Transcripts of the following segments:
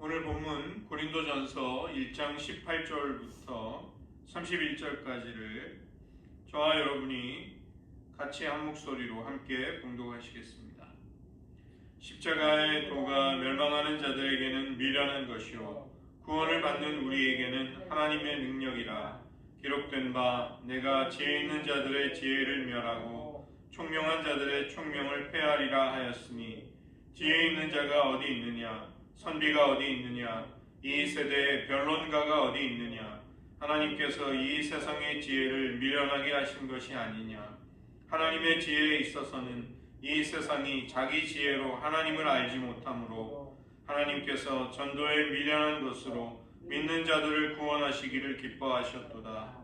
오늘 본문 고린도전서 1장 18절부터 31절까지를 저와 여러분이 같이 한 목소리로 함께 봉독하시겠습니다. 십자가의 도가 멸망하는 자들에게는 미련한 것이요 구원을 받는 우리에게는 하나님의 능력이라. 기록된 바 내가 지혜 있는 자들의 지혜를 멸하고 총명한 자들의 총명을 폐하리라 하였으니 지혜 있는 자가 어디 있느냐 선비가 어디 있느냐 이 세대에 변론가가 어디 있느냐. 하나님께서 이 세상의 지혜를 미련하게 하신 것이 아니냐. 하나님의 지혜에 있어서는 이 세상이 자기 지혜로 하나님을 알지 못하므로 하나님께서 전도에 미련한 것으로 믿는 자들을 구원하시기를 기뻐하셨도다.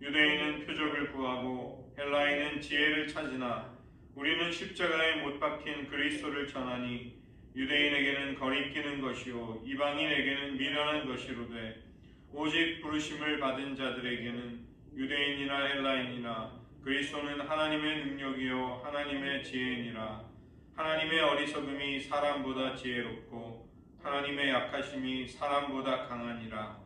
유대인은 표적을 구하고 헬라인은 지혜를 찾으나 우리는 십자가에 못 박힌 그리스도를 전하니 유대인에게는 거리끼는 것이요 이방인에게는 미련한 것이로되 오직 부르심을 받은 자들에게는 유대인이나 헬라인이나 그리스도는 하나님의 능력이요 하나님의 지혜니라. 하나님의 어리석음이 사람보다 지혜롭고 하나님의 약하심이 사람보다 강하니라.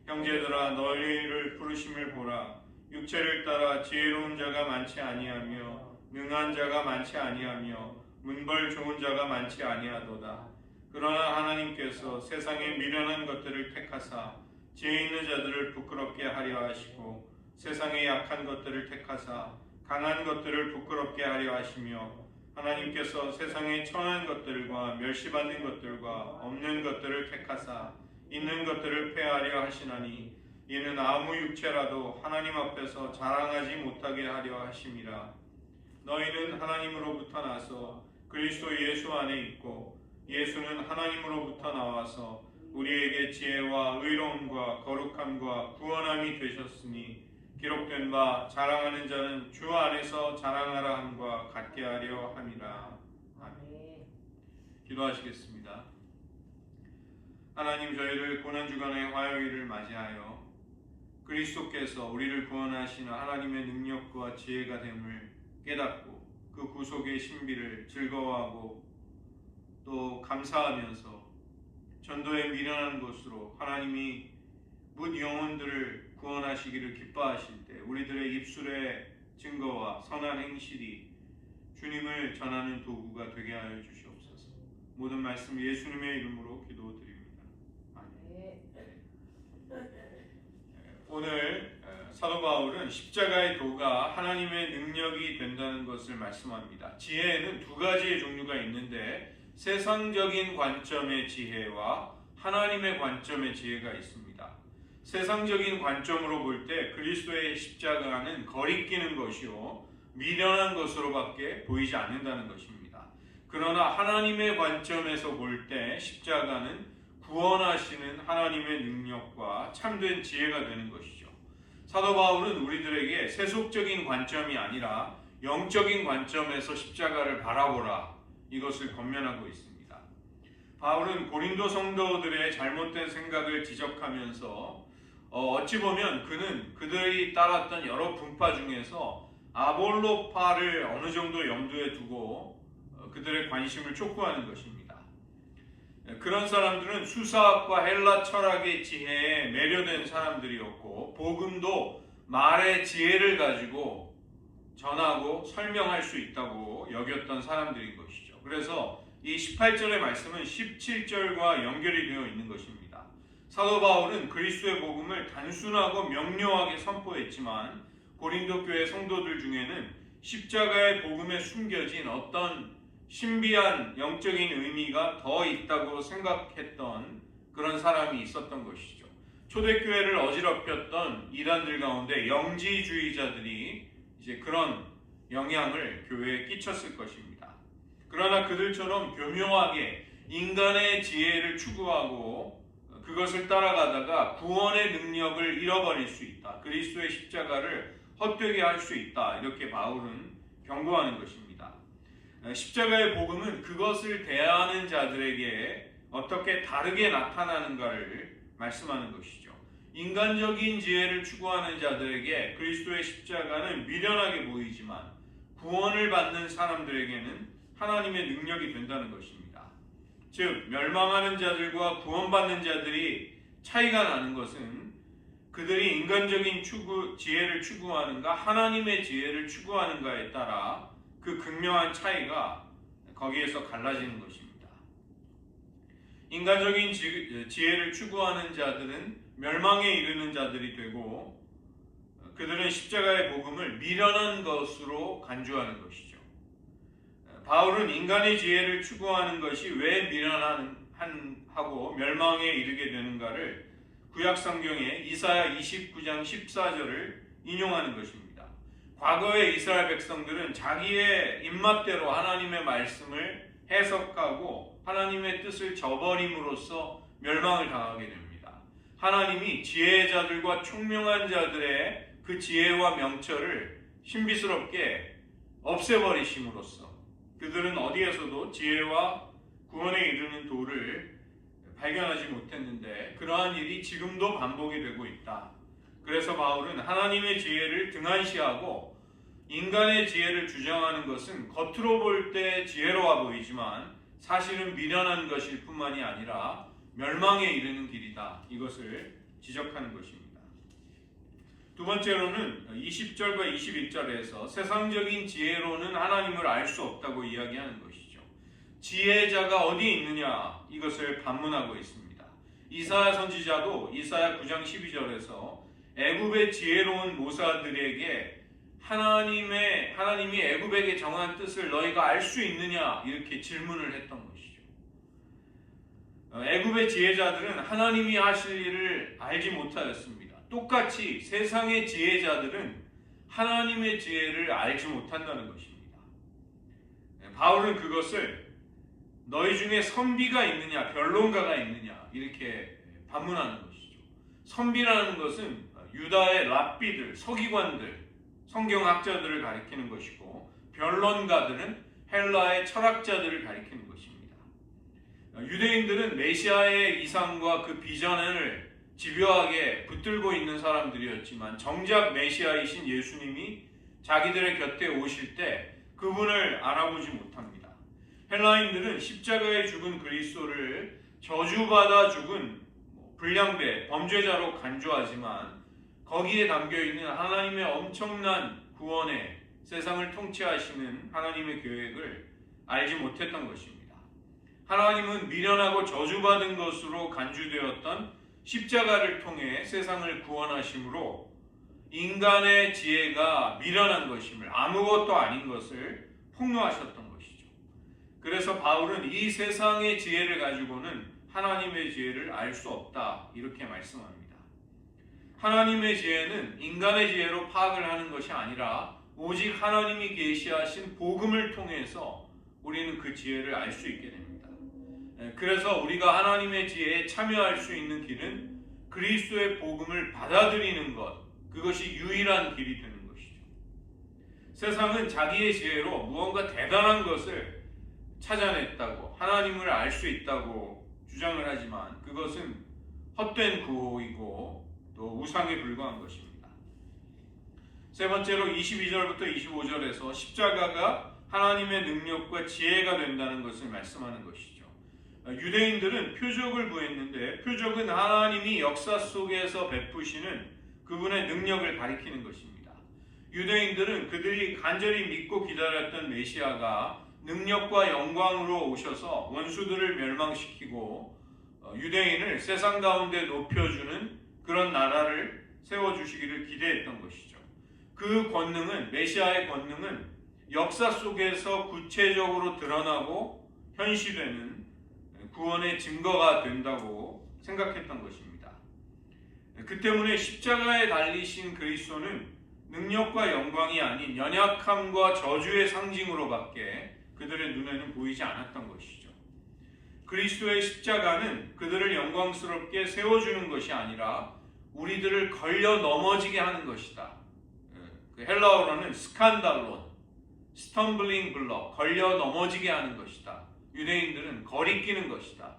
형제들아 너희를 부르심을 보라. 육체를 따라 지혜로운 자가 많지 아니하며 능한 자가 많지 아니하며 문벌 좋은 자가 많지 아니하도다. 그러나 하나님께서 세상의 미련한 것들을 택하사 지혜 있는 자들을 부끄럽게 하려 하시고 세상의 약한 것들을 택하사 강한 것들을 부끄럽게 하려 하시며 하나님께서 세상의 천한 것들과 멸시받는 것들과 없는 것들을 택하사 있는 것들을 폐하려 하시나니 이는 아무 육체라도 하나님 앞에서 자랑하지 못하게 하려 하심이라. 너희는 하나님으로부터 나서 그리스도 예수 안에 있고 예수는 하나님으로부터 나와서 우리에게 지혜와 의로움과 거룩함과 구원함이 되셨으니 기록된 바 자랑하는 자는 주 안에서 자랑하라 함과 같게 하려 함이라. 아멘. 기도하시겠습니다. 하나님, 저희를 고난주간의 화요일을 맞이하여 그리스도께서 우리를 구원하시는 하나님의 능력과 지혜가 됨을 깨닫고 그 구속의 신비를 즐거워하고 또 감사하면서 전도에 미련한 것으로 하나님이 뭇 영혼들을 구원하시기를 기뻐하실 때 우리들의 입술의 증거와 선한 행실이 주님을 전하는 도구가 되게 하여 주시옵소서. 모든 말씀 예수님의 이름으로 기도드립니다. 아멘. 오늘 사도 바울은 십자가의 도가 하나님의 능력이 된다는 것을 말씀합니다. 지혜에는 두 가지의 종류가 있는데 세상적인 관점의 지혜와 하나님의 관점의 지혜가 있습니다. 세상적인 관점으로 볼 때 그리스도의 십자가는 거리끼는 것이요 미련한 것으로밖에 보이지 않는다는 것입니다. 그러나 하나님의 관점에서 볼 때 십자가는 구원하시는 하나님의 능력과 참된 지혜가 되는 것이죠. 사도 바울은 우리들에게 세속적인 관점이 아니라 영적인 관점에서 십자가를 바라보라, 이것을 권면하고 있습니다. 바울은 고린도 성도들의 잘못된 생각을 지적하면서 어찌 보면 그는 그들이 따랐던 여러 분파 중에서 아볼로파를 어느 정도 염두에 두고 그들의 관심을 촉구하는 것입니다. 그런 사람들은 수사학과 헬라 철학의 지혜에 매료된 사람들이었고 복음도 말의 지혜를 가지고 전하고 설명할 수 있다고 여겼던 사람들인 것이죠. 그래서 이 18절의 말씀은 17절과 연결이 되어 있는 것입니다. 사도 바울은 그리스도의 복음을 단순하고 명료하게 선포했지만 고린도 교회 성도들 중에는 십자가의 복음에 숨겨진 어떤 신비한 영적인 의미가 더 있다고 생각했던 그런 사람이 있었던 것이죠. 초대교회를 어지럽혔던 이단들 가운데 영지주의자들이 이제 그런 영향을 교회에 끼쳤을 것입니다. 그러나 그들처럼 교묘하게 인간의 지혜를 추구하고 그것을 따라가다가 구원의 능력을 잃어버릴 수 있다. 그리스도의 십자가를 헛되게 할 수 있다. 이렇게 바울은 경고하는 것입니다. 십자가의 복음은 그것을 대하는 자들에게 어떻게 다르게 나타나는가를 말씀하는 것이죠. 인간적인 지혜를 추구하는 자들에게 그리스도의 십자가는 미련하게 보이지만 구원을 받는 사람들에게는 하나님의 능력이 된다는 것입니다. 즉 멸망하는 자들과 구원받는 자들이 차이가 나는 것은 그들이 인간적인 지혜를 추구하는가 하나님의 지혜를 추구하는가에 따라 그 극명한 차이가 거기에서 갈라지는 것입니다. 인간적인 지혜를 추구하는 자들은 멸망에 이르는 자들이 되고 그들은 십자가의 복음을 미련한 것으로 간주하는 것이죠. 바울은 인간의 지혜를 추구하는 것이 왜 미련하고 멸망에 이르게 되는가를 구약 성경의 이사야 29장 14절을 인용하는 것입니다. 과거의 이스라엘 백성들은 자기의 입맛대로 하나님의 말씀을 해석하고 하나님의 뜻을 저버림으로써 멸망을 당하게 됩니다. 하나님이 지혜의 자들과 총명한 자들의 그 지혜와 명철을 신비스럽게 없애버리심으로써 그들은 어디에서도 지혜와 구원에 이르는 도를 발견하지 못했는데 그러한 일이 지금도 반복이 되고 있다. 그래서 바울은 하나님의 지혜를 등한시하고 인간의 지혜를 주장하는 것은 겉으로 볼 때 지혜로워 보이지만 사실은 미련한 것일 뿐만이 아니라 멸망에 이르는 길이다. 이것을 지적하는 것입니다. 두 번째로는 20절과 21절에서 세상적인 지혜로는 하나님을 알 수 없다고 이야기하는 것이죠. 지혜자가 어디 있느냐 이것을 반문하고 있습니다. 이사야 선지자도 이사야 9장 12절에서 애굽의 지혜로운 모사들에게 하나님이 애굽에게 정한 뜻을 너희가 알 수 있느냐 이렇게 질문을 했던 것이죠. 애굽의 지혜자들은 하나님이 하실 일을 알지 못하였습니다. 똑같이 세상의 지혜자들은 하나님의 지혜를 알지 못한다는 것입니다. 바울은 그것을 너희 중에 선비가 있느냐 변론가가 있느냐 이렇게 반문하는 것이죠. 선비라는 것은 유다의 랍비들, 서기관들, 성경학자들을 가리키는 것이고 변론가들은 헬라의 철학자들을 가리키는 것입니다. 유대인들은 메시아의 이상과 그 비전을 집요하게 붙들고 있는 사람들이었지만 정작 메시아이신 예수님이 자기들의 곁에 오실 때 그분을 알아보지 못합니다. 헬라인들은 십자가에 죽은 그리스도를 저주받아 죽은 불량배, 범죄자로 간주하지만 거기에 담겨있는 하나님의 엄청난 구원의 세상을 통치하시는 하나님의 계획을 알지 못했던 것입니다. 하나님은 미련하고 저주받은 것으로 간주되었던 십자가를 통해 세상을 구원하심으로 인간의 지혜가 미련한 것임을 아무것도 아닌 것을 폭로하셨던 것이죠. 그래서 바울은 이 세상의 지혜를 가지고는 하나님의 지혜를 알 수 없다 이렇게 말씀합니다. 하나님의 지혜는 인간의 지혜로 파악을 하는 것이 아니라 오직 하나님이 계시하신 복음을 통해서 우리는 그 지혜를 알 수 있게 됩니다. 그래서 우리가 하나님의 지혜에 참여할 수 있는 길은 그리스도의 복음을 받아들이는 것, 그것이 유일한 길이 되는 것이죠. 세상은 자기의 지혜로 무언가 대단한 것을 찾아냈다고 하나님을 알 수 있다고 주장을 하지만 그것은 헛된 구호이고 또 우상에 불과한 것입니다. 세 번째로 22절부터 25절에서 십자가가 하나님의 능력과 지혜가 된다는 것을 말씀하는 것이죠. 유대인들은 표적을 구했는데 표적은 하나님이 역사 속에서 베푸시는 그분의 능력을 가리키는 것입니다. 유대인들은 그들이 간절히 믿고 기다렸던 메시아가 능력과 영광으로 오셔서 원수들을 멸망시키고 유대인을 세상 가운데 높여주는 그런 나라를 세워주시기를 기대했던 것이죠. 그 권능은 메시아의 권능은 역사 속에서 구체적으로 드러나고 현시되는 구원의 증거가 된다고 생각했던 것입니다. 그 때문에 십자가에 달리신 그리스도는 능력과 영광이 아닌 연약함과 저주의 상징으로밖에 그들의 눈에는 보이지 않았던 것이죠. 그리스도의 십자가는 그들을 영광스럽게 세워주는 것이 아니라 우리들을 걸려 넘어지게 하는 것이다. 헬라어로는 스칸달론, 스텀블링 블럭, 걸려 넘어지게 하는 것이다. 유대인들은 거리끼는 것이다.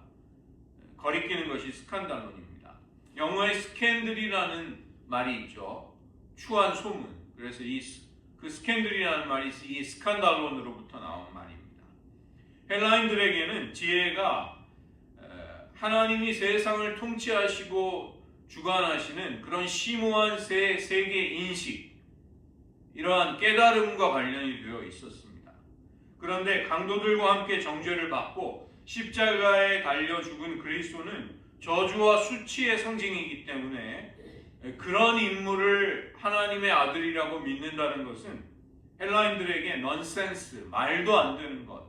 거리끼는 것이 스칸달론입니다. 영어에 스캔들이라는 말이 있죠. 추한 소문. 그래서 그 스캔들이라는 말이 이 스칸달론으로부터 나온 말입니다. 헬라인들에게는 지혜가 하나님이 세상을 통치하시고 주관하시는 그런 심오한 세계 인식, 이러한 깨달음과 관련이 되어 있었습니다. 그런데 강도들과 함께 정죄를 받고 십자가에 달려 죽은 그리스도는 저주와 수치의 상징이기 때문에 그런 인물을 하나님의 아들이라고 믿는다는 것은 헬라인들에게 넌센스, 말도 안 되는 것,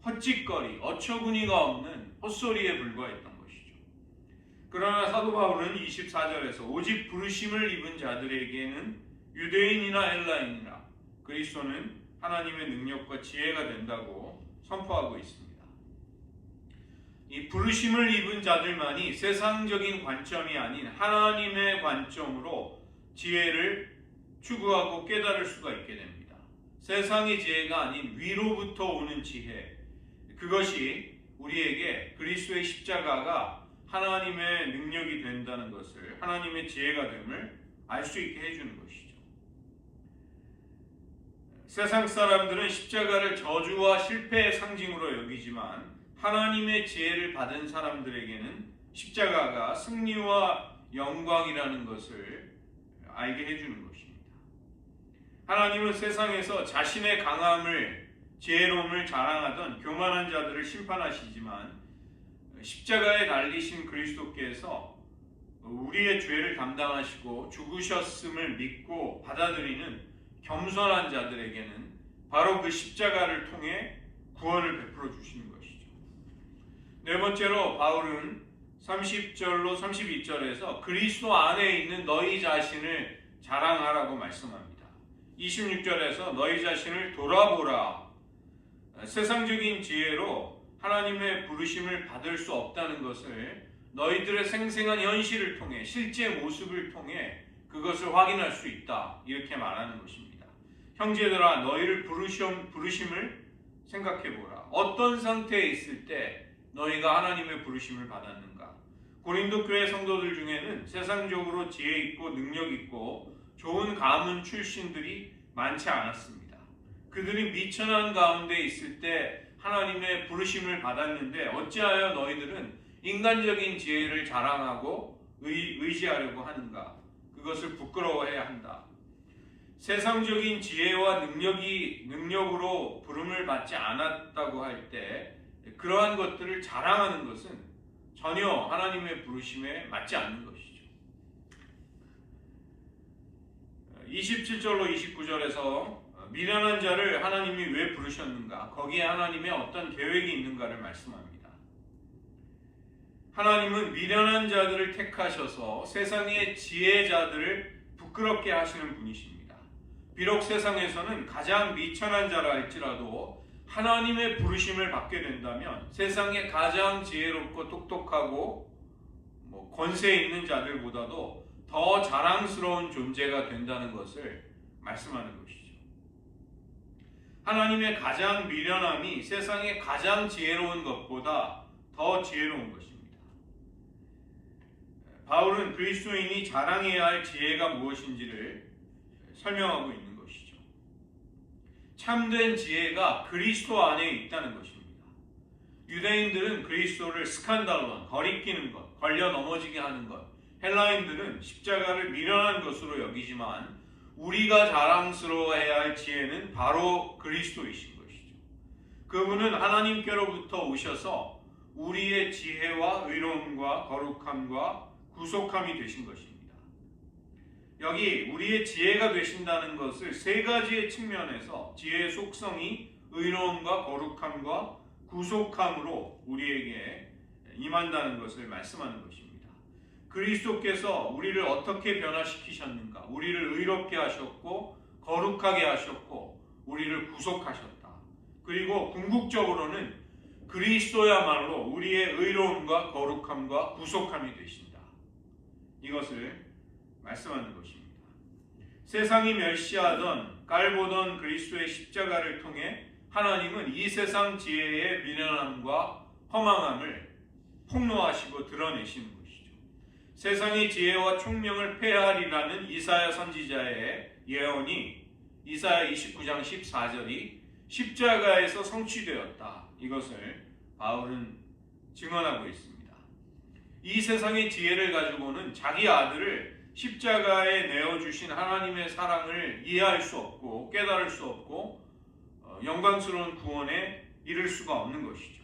헛짓거리, 어처구니가 없는 헛소리에 불과했던 것이죠. 그러나 사도 바울은 24절에서 오직 부르심을 입은 자들에게는 유대인이나 헬라인이나 그리스도는 하나님의 능력과 지혜가 된다고 선포하고 있습니다. 이 부르심을 입은 자들만이 세상적인 관점이 아닌 하나님의 관점으로 지혜를 추구하고 깨달을 수가 있게 됩니다. 세상의 지혜가 아닌 위로부터 오는 지혜, 그것이 우리에게 그리스도의 십자가가 하나님의 능력이 된다는 것을, 하나님의 지혜가 됨을 알 수 있게 해주는 것이죠. 세상 사람들은 십자가를 저주와 실패의 상징으로 여기지만 하나님의 지혜를 받은 사람들에게는 십자가가 승리와 영광이라는 것을 알게 해주는 것입니다. 하나님은 세상에서 자신의 강함을, 지혜로움을 자랑하던 교만한 자들을 심판하시지만 십자가에 달리신 그리스도께서 우리의 죄를 담당하시고 죽으셨음을 믿고 받아들이는 겸손한 자들에게는 바로 그 십자가를 통해 구원을 베풀어 주시는 것이죠. 네 번째로 바울은 30절로 32절에서 그리스도 안에 있는 너희 자신을 자랑하라고 말씀합니다. 26절에서 너희 자신을 돌아보라. 세상적인 지혜로 하나님의 부르심을 받을 수 없다는 것을 너희들의 생생한 현실을 통해, 실제 모습을 통해 그것을 확인할 수 있다, 이렇게 말하는 것입니다. 형제들아, 너희를 부르심을 생각해보라. 어떤 상태에 있을 때 너희가 하나님의 부르심을 받았는가? 고린도 교회 성도들 중에는 세상적으로 지혜 있고 능력 있고 좋은 가문 출신들이 많지 않았습니다. 그들이 미천한 가운데 있을 때 하나님의 부르심을 받았는데 어찌하여 너희들은 인간적인 지혜를 자랑하고 의지하려고 하는가? 그것을 부끄러워해야 한다. 세상적인 지혜와 능력으로 부름을 받지 않았다고 할 때 그러한 것들을 자랑하는 것은 전혀 하나님의 부르심에 맞지 않는 것이죠. 27절로 29절에서 미련한 자를 하나님이 왜 부르셨는가? 거기에 하나님의 어떤 계획이 있는가를 말씀합니다. 하나님은 미련한 자들을 택하셔서 세상의 지혜자들을 부끄럽게 하시는 분이십니다. 비록 세상에서는 가장 미천한 자라 할지라도 하나님의 부르심을 받게 된다면 세상의 가장 지혜롭고 똑똑하고 권세 있는 자들보다도 더 자랑스러운 존재가 된다는 것을 말씀하는 것이죠. 하나님의 가장 미련함이 세상의 가장 지혜로운 것보다 더 지혜로운 것입니다. 바울은 그리스도인이 자랑해야 할 지혜가 무엇인지를 설명하고 있는 것이죠. 참된 지혜가 그리스도 안에 있다는 것입니다. 유대인들은 그리스도를 스칸달론, 거리끼는 것, 걸려 넘어지게 하는 것, 헬라인들은 십자가를 미련한 것으로 여기지만 우리가 자랑스러워해야 할 지혜는 바로 그리스도이신 것이죠. 그분은 하나님께로부터 오셔서 우리의 지혜와 의로움과 거룩함과 구속함이 되신 것입니다. 여기 우리의 지혜가 되신다는 것을 세 가지의 측면에서 지혜의 속성이 의로움과 거룩함과 구속함으로 우리에게 임한다는 것을 말씀하는 것입니다. 그리스도께서 우리를 어떻게 변화시키셨는가? 우리를 의롭게 하셨고 거룩하게 하셨고 우리를 구속하셨다. 그리고 궁극적으로는 그리스도야말로 우리의 의로움과 거룩함과 구속함이 되신다. 이것을 말씀하는 것입니다. 세상이 멸시하던 깔보던 그리스도의 십자가를 통해 하나님은 이 세상 지혜의 미련함과 허망함을 폭로하시고 드러내시는 것이죠. 세상의 지혜와 총명을 폐하리라는 이사야 선지자의 예언이 이사야 29장 14절이 십자가에서 성취되었다. 이것을 바울은 증언하고 있습니다. 이 세상의 지혜를 가지고는 자기 아들을 십자가에 내어주신 하나님의 사랑을 이해할 수 없고 깨달을 수 없고 영광스러운 구원에 이를 수가 없는 것이죠.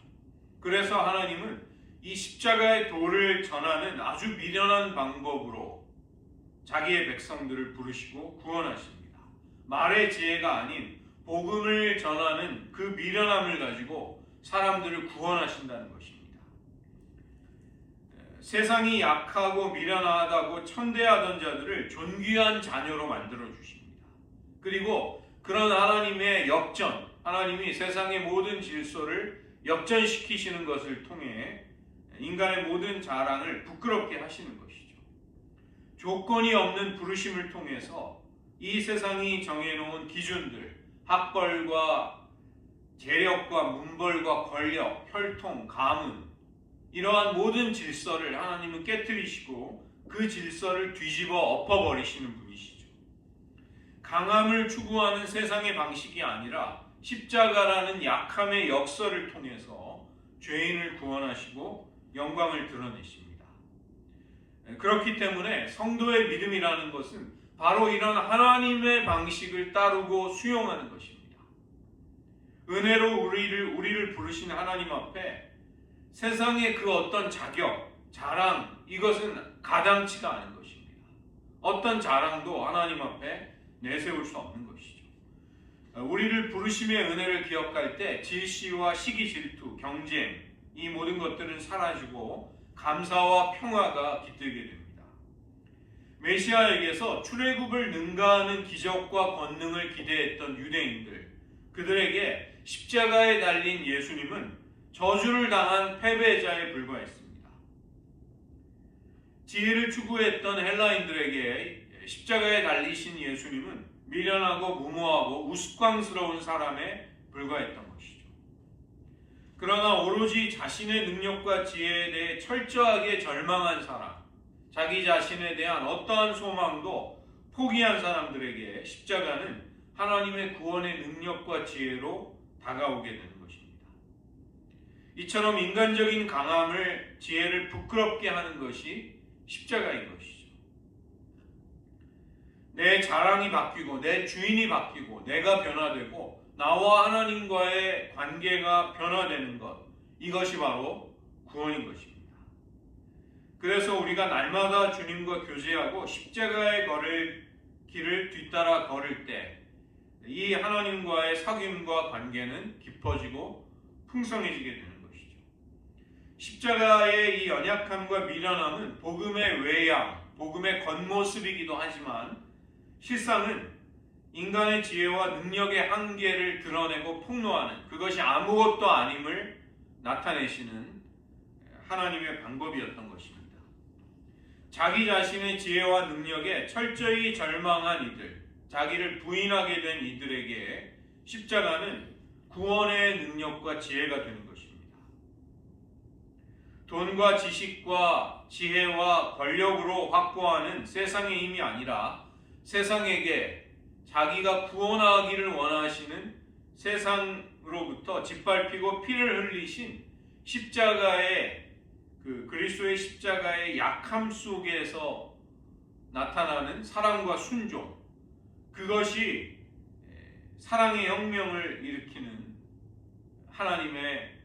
그래서 하나님은 이 십자가의 도를 전하는 아주 미련한 방법으로 자기의 백성들을 부르시고 구원하십니다. 말의 지혜가 아닌 복음을 전하는 그 미련함을 가지고 사람들을 구원하신다는 것입니다. 세상이 약하고 미련하다고 천대하던 자들을 존귀한 자녀로 만들어 주십니다. 그리고 그런 하나님의 역전, 하나님이 세상의 모든 질서를 역전시키시는 것을 통해 인간의 모든 자랑을 부끄럽게 하시는 것이죠. 조건이 없는 부르심을 통해서 이 세상이 정해놓은 기준들, 학벌과 재력과 문벌과 권력, 혈통, 가문, 이러한 모든 질서를 하나님은 깨뜨리시고 그 질서를 뒤집어 엎어버리시는 분이시죠. 강함을 추구하는 세상의 방식이 아니라 십자가라는 약함의 역설을 통해서 죄인을 구원하시고 영광을 드러내십니다. 그렇기 때문에 성도의 믿음이라는 것은 바로 이런 하나님의 방식을 따르고 수용하는 것입니다. 은혜로 우리를 부르신 하나님 앞에 세상의 그 어떤 자격, 자랑, 이것은 가당치가 않은 것입니다. 어떤 자랑도 하나님 앞에 내세울 수 없는 것이죠. 우리를 부르심의 은혜를 기억할 때 질시와 시기 질투, 경쟁, 이 모든 것들은 사라지고 감사와 평화가 깃들게 됩니다. 메시아에게서 출애굽을 능가하는 기적과 권능을 기대했던 유대인들, 그들에게 십자가에 달린 예수님은 저주를 당한 패배자에 불과했습니다. 지혜를 추구했던 헬라인들에게 십자가에 달리신 예수님은 미련하고 무모하고 우스꽝스러운 사람에 불과했던 것이죠. 그러나 오로지 자신의 능력과 지혜에 대해 철저하게 절망한 사람, 자기 자신에 대한 어떠한 소망도 포기한 사람들에게 십자가는 하나님의 구원의 능력과 지혜로 다가오게 되는 것입니다. 이처럼 인간적인 강함을, 지혜를 부끄럽게 하는 것이 십자가인 것이죠. 내 자랑이 바뀌고 내 주인이 바뀌고 내가 변화되고 나와 하나님과의 관계가 변화되는 것, 이것이 바로 구원인 것입니다. 그래서 우리가 날마다 주님과 교제하고 십자가의 길을 뒤따라 걸을 때 이 하나님과의 사귐과 관계는 깊어지고 풍성해지게 되는 것이죠. 십자가의 이 연약함과 미련함은 복음의 외양, 복음의 겉모습이기도 하지만 실상은 인간의 지혜와 능력의 한계를 드러내고 폭로하는, 그것이 아무것도 아님을 나타내시는 하나님의 방법이었던 것입니다. 자기 자신의 지혜와 능력에 철저히 절망한 이들, 자기를 부인하게 된 이들에게 십자가는 구원의 능력과 지혜가 되는 것입니다. 돈과 지식과 지혜와 권력으로 확보하는 세상의 힘이 아니라 세상에게 자기가 구원하기를 원하시는 세상으로부터 짓밟히고 피를 흘리신 십자가의 그리스도의 십자가의 약함 속에서 나타나는 사랑과 순종, 그것이 사랑의 혁명을 일으키는 하나님의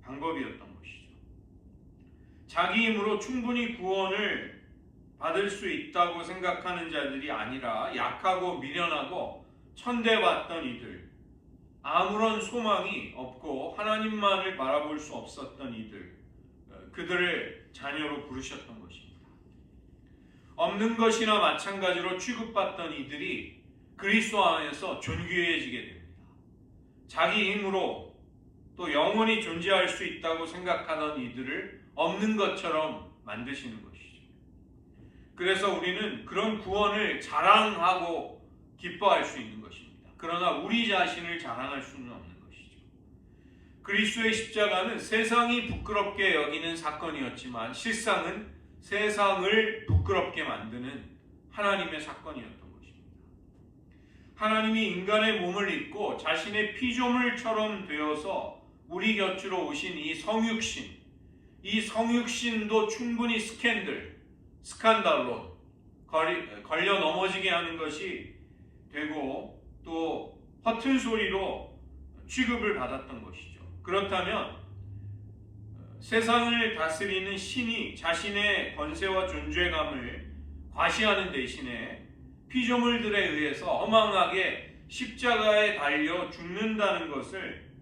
방법이었던 것이죠. 자기 힘으로 충분히 구원을 받을 수 있다고 생각하는 자들이 아니라 약하고 미련하고 천대받던 이들, 아무런 소망이 없고 하나님만을 바라볼 수 없었던 이들, 그들을 자녀로 부르셨던 것입니다. 없는 것이나 마찬가지로 취급받던 이들이 그리스도 안에서 존귀해지게 됩니다. 자기 힘으로 또 영원히 존재할 수 있다고 생각하던 이들을 없는 것처럼 만드시는 것이죠. 그래서 우리는 그런 구원을 자랑하고 기뻐할 수 있는 것입니다. 그러나 우리 자신을 자랑할 수는 없는 것이죠. 그리스도의 십자가는 세상이 부끄럽게 여기는 사건이었지만 실상은 세상을 부끄럽게 만드는 하나님의 사건이었던 것입니다. 하나님이 인간의 몸을 입고 자신의 피조물처럼 되어서 우리 곁으로 오신 이 성육신, 이 성육신도 충분히 스칸달로 걸려 넘어지게 하는 것이 되고 또 허튼 소리로 취급을 받았던 것이죠. 그렇다면 세상을 다스리는 신이 자신의 권세와 존재감을 과시하는 대신에 피조물들에 의해서 허망하게 십자가에 달려 죽는다는 것을,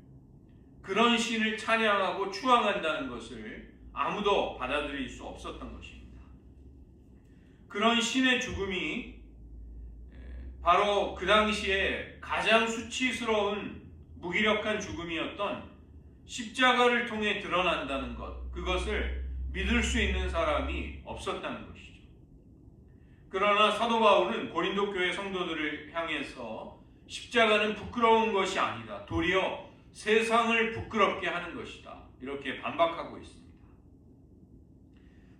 그런 신을 찬양하고 추앙한다는 것을 아무도 받아들일 수 없었던 것입니다. 그런 신의 죽음이 바로 그 당시에 가장 수치스러운 무기력한 죽음이었던 십자가를 통해 드러난다는 것, 그것을 믿을 수 있는 사람이 없었다는 것이죠. 그러나 사도 바울은 고린도 교회 성도들을 향해서 십자가는 부끄러운 것이 아니다, 도리어 세상을 부끄럽게 하는 것이다, 이렇게 반박하고 있습니다.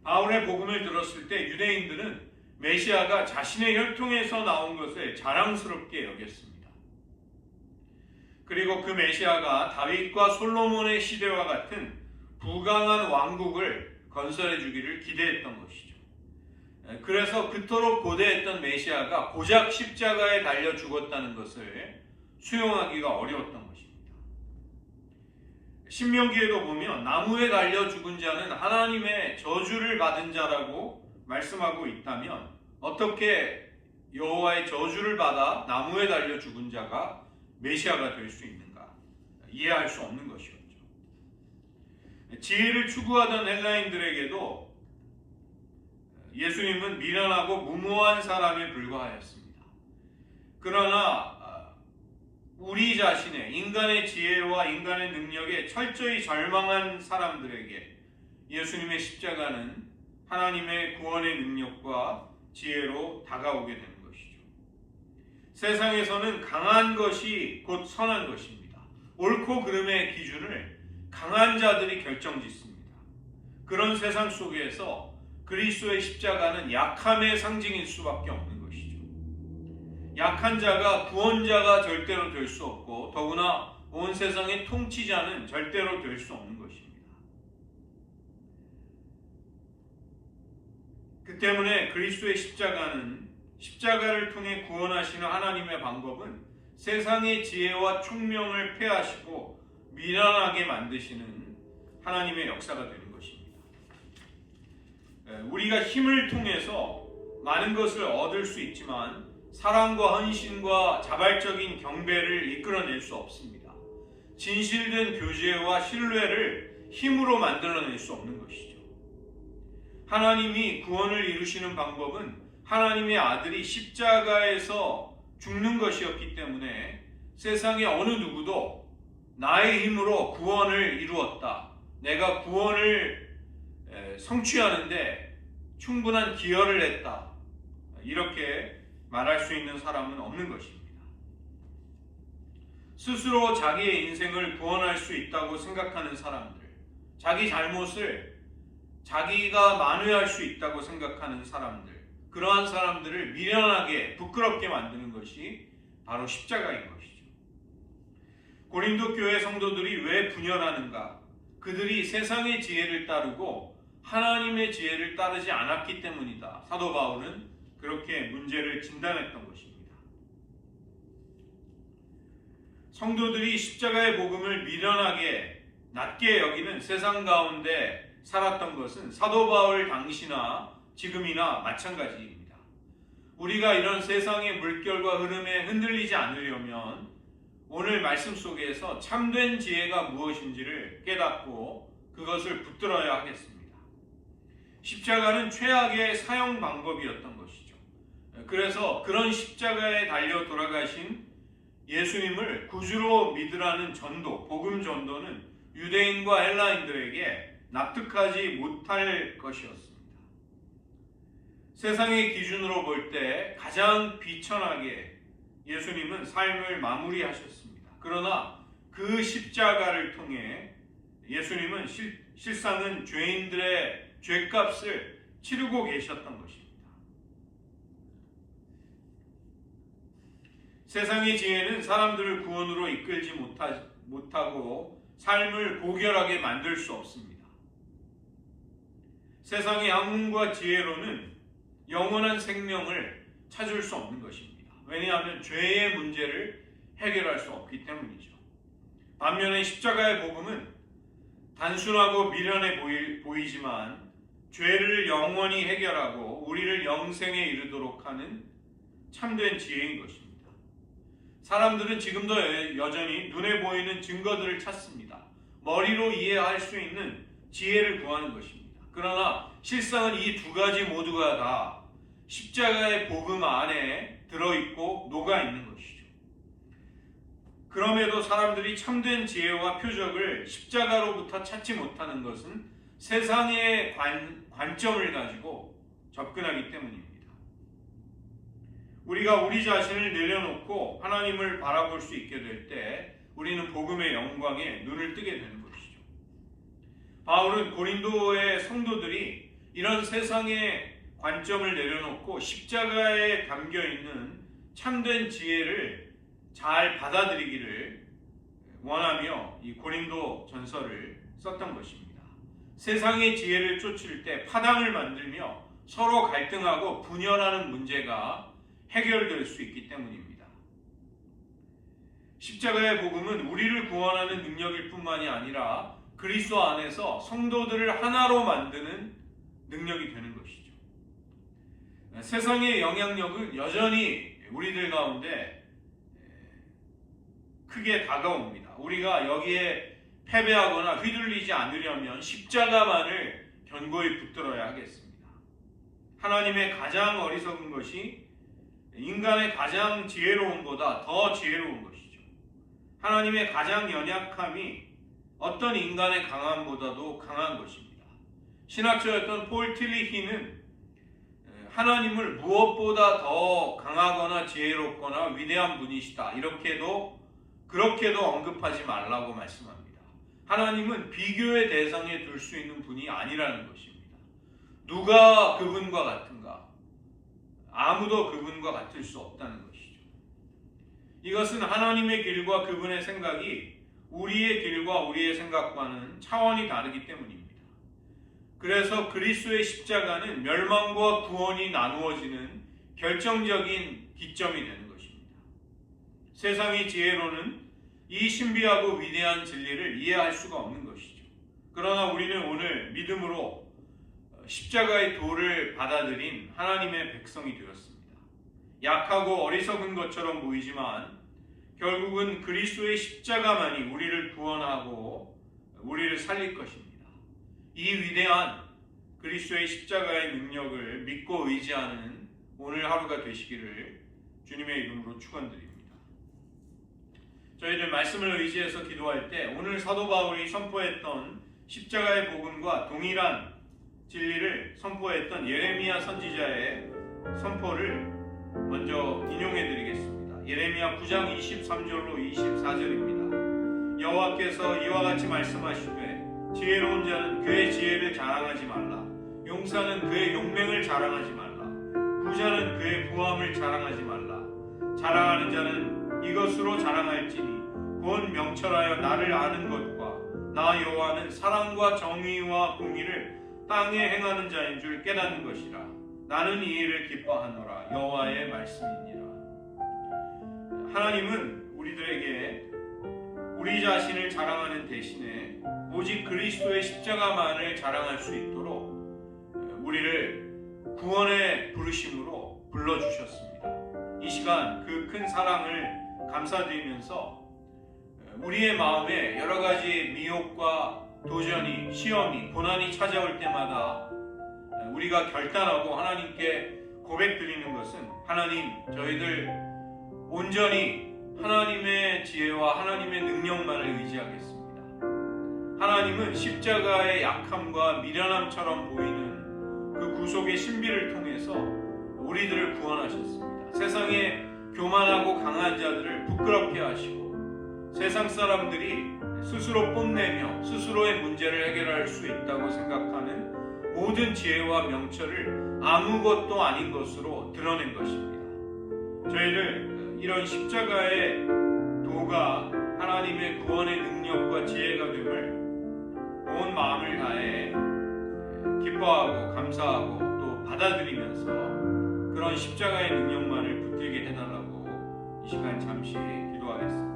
바울의 복음을 들었을 때 유대인들은 메시아가 자신의 혈통에서 나온 것을 자랑스럽게 여겼습니다. 그리고 그 메시아가 다윗과 솔로몬의 시대와 같은 부강한 왕국을 건설해 주기를 기대했던 것이죠. 그래서 그토록 고대했던 메시아가 고작 십자가에 달려 죽었다는 것을 수용하기가 어려웠던 것입니다. 신명기에도 보면 나무에 달려 죽은 자는 하나님의 저주를 받은 자라고 말씀하고 있다면 어떻게 여호와의 저주를 받아 나무에 달려 죽은 자가 메시아가 될 수 있는가? 이해할 수 없는 것이었죠. 지혜를 추구하던 헬라인들에게도 예수님은 미련하고 무모한 사람에 불과하였습니다. 그러나 우리 자신의 인간의 지혜와 인간의 능력에 철저히 절망한 사람들에게 예수님의 십자가는 하나님의 구원의 능력과 지혜로 다가오게 되는 것이죠. 세상에서는 강한 것이 곧 선한 것입니다. 옳고 그름의 기준을 강한 자들이 결정짓습니다. 그런 세상 속에서 그리스도의 십자가는 약함의 상징일 수밖에 없는 것이죠. 약한 자가 구원자가 절대로 될 수 없고 더구나 온 세상의 통치자는 절대로 될 수 없는 것입니다. 그 때문에 그리스도의 십자가를 통해 구원하시는 하나님의 방법은 세상의 지혜와 총명을 폐하시고 미련하게 만드시는 하나님의 역사가 되는 것입니다. 우리가 힘을 통해서 많은 것을 얻을 수 있지만 사랑과 헌신과 자발적인 경배를 이끌어낼 수 없습니다. 진실된 교제와 신뢰를 힘으로 만들어낼 수 없는 것이죠. 하나님이 구원을 이루시는 방법은 하나님의 아들이 십자가에서 죽는 것이었기 때문에 세상의 어느 누구도 나의 힘으로 구원을 이루었다, 내가 구원을 성취하는데 충분한 기여를 했다, 이렇게 말할 수 있는 사람은 없는 것입니다. 스스로 자기의 인생을 구원할 수 있다고 생각하는 사람들, 자기 잘못을 자기가 만회할 수 있다고 생각하는 사람들, 그러한 사람들을 미련하게 부끄럽게 만드는 것이 바로 십자가인 것이죠. 고린도 교회 성도들이 왜 분열하는가? 그들이 세상의 지혜를 따르고 하나님의 지혜를 따르지 않았기 때문이다. 사도 바울은 그렇게 문제를 진단했던 것입니다. 성도들이 십자가의 복음을 미련하게 낮게 여기는 세상 가운데 살았던 것은 사도 바울 당시나 지금이나 마찬가지입니다. 우리가 이런 세상의 물결과 흐름에 흔들리지 않으려면 오늘 말씀 속에서 참된 지혜가 무엇인지를 깨닫고 그것을 붙들어야 하겠습니다. 십자가는 최악의 사형 방법이었던 것이죠. 그래서 그런 십자가에 달려 돌아가신 예수님을 구주로 믿으라는 전도, 복음 전도는 유대인과 헬라인들에게 납득하지 못할 것이었습니다. 세상의 기준으로 볼 때 가장 비천하게 예수님은 삶을 마무리하셨습니다. 그러나 그 십자가를 통해 예수님은 실상은 죄인들의 죄값을 치르고 계셨던 것입니다. 세상의 지혜는 사람들을 구원으로 이끌지 못하고 삶을 고결하게 만들 수 없습니다. 세상의 학문과 지혜로는 영원한 생명을 찾을 수 없는 것입니다. 왜냐하면 죄의 문제를 해결할 수 없기 때문이죠. 반면에 십자가의 복음은 단순하고 미련해 보이지만 죄를 영원히 해결하고 우리를 영생에 이르도록 하는 참된 지혜인 것입니다. 사람들은 지금도 여전히 눈에 보이는 증거들을 찾습니다. 머리로 이해할 수 있는 지혜를 구하는 것입니다. 그러나 실상은 이 두 가지 모두가 다 십자가의 복음 안에 들어있고 녹아있는 것이죠. 그럼에도 사람들이 참된 지혜와 표적을 십자가로부터 찾지 못하는 것은 세상의 관점을 가지고 접근하기 때문입니다. 우리가 우리 자신을 내려놓고 하나님을 바라볼 수 있게 될 때 우리는 복음의 영광에 눈을 뜨게 되는 것이죠. 바울은 고린도의 성도들이 이런 세상의 관점을 내려놓고 십자가에 담겨있는 참된 지혜를 잘 받아들이기를 원하며 이 고린도 전서를 썼던 것입니다. 세상의 지혜를 쫓을 때 파당을 만들며 서로 갈등하고 분열하는 문제가 해결될 수 있기 때문입니다. 십자가의 복음은 우리를 구원하는 능력일 뿐만이 아니라 그리스도 안에서 성도들을 하나로 만드는 능력이 되는 것이죠. 세상의 영향력은 여전히 우리들 가운데 크게 다가옵니다. 우리가 여기에 패배하거나 휘둘리지 않으려면 십자가만을 견고히 붙들어야 하겠습니다. 하나님의 가장 어리석은 것이 인간의 가장 지혜로움보다 더 지혜로운 것이죠. 하나님의 가장 연약함이 어떤 인간의 강함보다도 강한 것입니다. 신학자였던 폴 틸리히는 하나님을 무엇보다 더 강하거나 지혜롭거나 위대한 분이시다, 그렇게도 언급하지 말라고 말씀합니다. 하나님은 비교의 대상에 둘 수 있는 분이 아니라는 것입니다. 누가 그분과 같은가? 아무도 그분과 같을 수 없다는 것이죠. 이것은 하나님의 길과 그분의 생각이 우리의 길과 우리의 생각과는 차원이 다르기 때문입니다. 그래서 그리스도의 십자가는 멸망과 구원이 나누어지는 결정적인 기점이 되는 것입니다. 세상의 지혜로는 이 신비하고 위대한 진리를 이해할 수가 없는 것이죠. 그러나 우리는 오늘 믿음으로 십자가의 도를 받아들인 하나님의 백성이 되었습니다. 약하고 어리석은 것처럼 보이지만 결국은 그리스도의 십자가만이 우리를 구원하고 우리를 살릴 것입니다. 이 위대한 그리스도의 십자가의 능력을 믿고 의지하는 오늘 하루가 되시기를 주님의 이름으로 축원드립니다. 저희들 말씀을 의지해서 기도할 때 오늘 사도 바울이 선포했던 십자가의 복음과 동일한 진리를 선포했던 예레미야 선지자의 선포를 먼저 인용해 드리겠습니다. 예레미야 9장 23절로 24절입니다. 여호와께서 이와 같이 말씀하시되 지혜로운 자는 그의 지혜를 자랑하지 말라. 용사는 그의 용맹을 자랑하지 말라. 부자는 그의 부함을 자랑하지 말라. 자랑하는 자는 이것으로 자랑할지니 곧 명철하여 나를 아는 것과 나 여호와는 사랑과 정의와 공의를 땅에 행하는 자인 줄 깨닫는 것이라. 나는 이 일을 기뻐하노라. 여호와의 말씀이니라. 하나님은 우리들에게 우리 자신을 자랑하는 대신에 오직 그리스도의 십자가만을 자랑할 수 있도록 우리를 구원의 부르심으로 불러주셨습니다. 이 시간 그 큰 사랑을 감사드리면서 우리의 마음에 여러 가지 미혹과 도전이, 시험이, 고난이 찾아올 때마다 우리가 결단하고 하나님께 고백드리는 것은 하나님, 저희들 온전히 하나님의 지혜와 하나님의 능력만을 의지하겠습니다. 하나님은 십자가의 약함과 미련함처럼 보이는 그 구속의 신비를 통해서 우리들을 구원하셨습니다. 세상에 교만하고 강한 자들을 부끄럽게 하시고 세상 사람들이 스스로 뽐내며 스스로의 문제를 해결할 수 있다고 생각하는 모든 지혜와 명철을 아무것도 아닌 것으로 드러낸 것입니다. 저희를 이런 십자가의 도가 하나님의 구원의 능력과 지혜가 됨을 온 마음을 다해 기뻐하고 감사하고 또 받아들이면서 그런 십자가의 능력만을 붙들게 해달라고 이 시간 잠시 기도하겠습니다.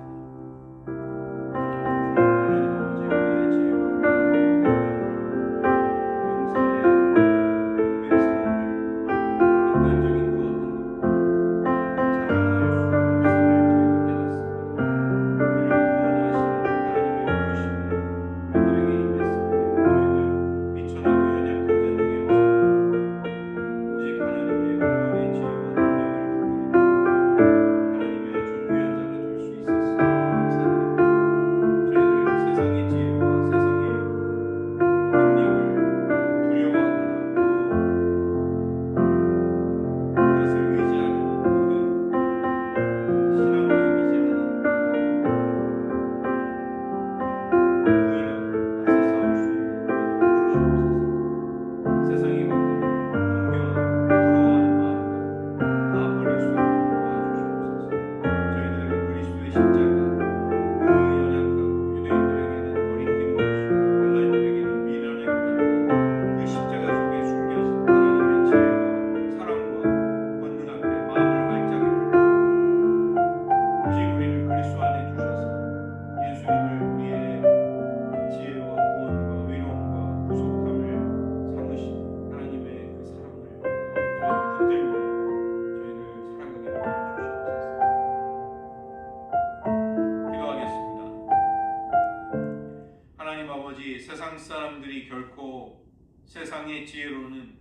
세상 사람들이 결코 세상의 지혜로는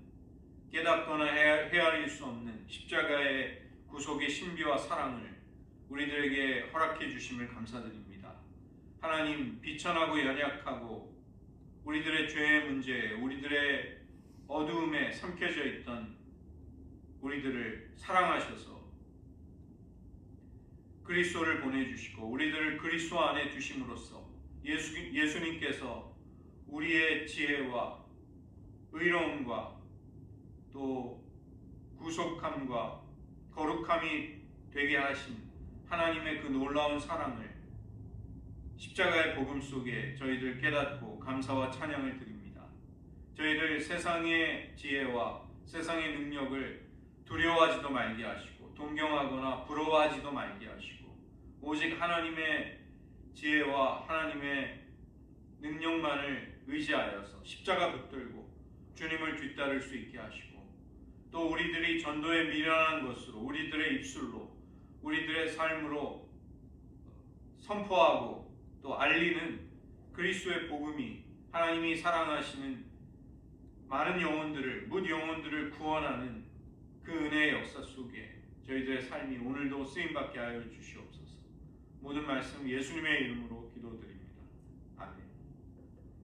깨닫거나 헤아릴 수 없는 십자가의 구속의 신비와 사랑을 우리들에게 허락해 주심을 감사드립니다. 하나님, 비천하고 연약하고 우리들의 죄의 문제, 우리들의 어두움에 삼켜져 있던 우리들을 사랑하셔서 그리스도를 보내주시고 우리들을 그리스도 안에 두심으로써 예수님께서 우리의 지혜와 의로움과 또 구속함과 거룩함이 되게 하신 하나님의 그 놀라운 사랑을 십자가의 복음 속에 저희들 깨닫고 감사와 찬양을 드립니다. 저희들 세상의 지혜와 세상의 능력을 두려워하지도 말게 하시고 동경하거나 부러워하지도 말게 하시고 오직 하나님의 지혜와 하나님의 능력만을 의지하여서 십자가 붙들고 주님을 뒤따를 수 있게 하시고 또 우리들이 전도에 미련한 것으로 우리들의 입술로 우리들의 삶으로 선포하고 또 알리는 그리스도의 복음이 하나님이 사랑하시는 많은 영혼들을 뭇 영혼들을 구원하는 그 은혜의 역사 속에 저희들의 삶이 오늘도 쓰임받게 하여 주시옵소서. 모든 말씀 예수님의 이름으로 기도드립니다.